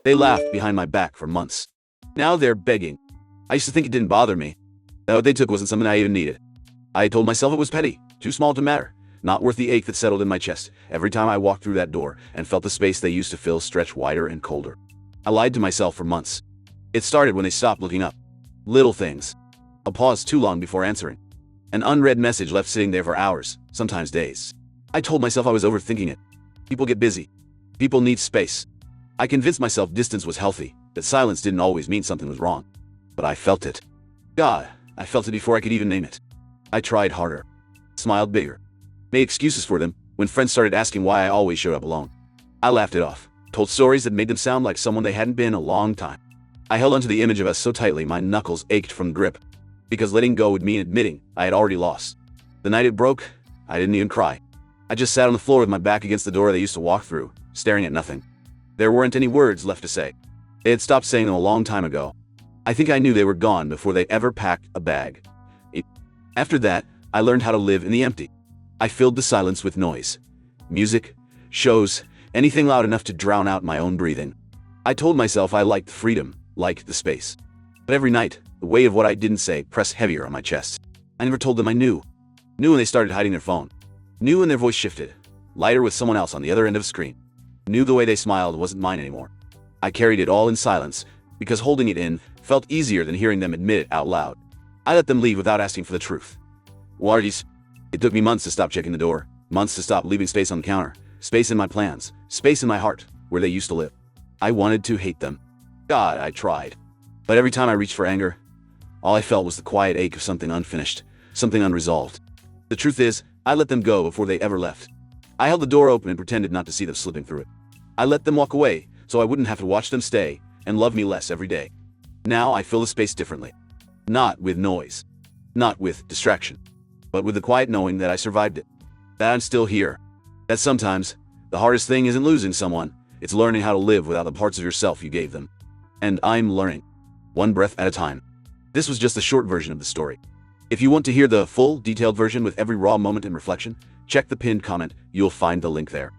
They laughed behind my back for months. Now they're begging. I used to think it didn't bother me, that what they took wasn't something I even needed. I told myself it was petty, too small to matter, not worth the ache that settled in my chest every time I walked through that door and felt the space they used to fill stretch wider and colder. I lied to myself for months. It started when they stopped looking up. Little things. A pause too long before answering. An unread message left sitting there for hours, sometimes days. I told myself I was overthinking it. People get busy. People need space. I convinced myself distance was healthy, that silence didn't always mean something was wrong. But I felt it. God, I felt it before I could even name it. I tried harder. Smiled bigger. Made excuses for them when friends started asking why I always showed up alone. I laughed it off. Told stories that made them sound like someone they hadn't been in a long time. I held onto the image of us so tightly my knuckles ached from grip. Because letting go would mean admitting I had already lost. The night it broke, I didn't even cry. I just sat on the floor with my back against the door they used to walk through, staring at nothing. There weren't any words left to say. They had stopped saying them a long time ago. I think I knew they were gone before they ever packed a bag. After that, I learned how to live in the empty. I filled the silence with noise. Music, shows, anything loud enough to drown out my own breathing. I told myself I liked the freedom, liked the space. But every night, the weight of what I didn't say pressed heavier on my chest. I never told them I knew. Knew when they started hiding their phone. Knew when their voice shifted, lighter with someone else on the other end of the screen. Knew the way they smiled wasn't mine anymore. I carried it all in silence, because holding it in felt easier than hearing them admit it out loud. I let them leave without asking for the truth. Wardies. It took me months to stop checking the door, months to stop leaving space on the counter, space in my plans, space in my heart, where they used to live. I wanted to hate them. God, I tried. But every time I reached for anger, all I felt was the quiet ache of something unfinished, something unresolved. The truth is, I let them go before they ever left. I held the door open and pretended not to see them slipping through it. I let them walk away, so I wouldn't have to watch them stay and love me less every day. Now I fill the space differently. Not with noise. Not with distraction. But with the quiet knowing that I survived it. That I'm still here. That sometimes, the hardest thing isn't losing someone, it's learning how to live without the parts of yourself you gave them. And I'm learning. One breath at a time. This was just a short version of the story. If you want to hear the full, detailed version with every raw moment and reflection, check the pinned comment, you'll find the link there.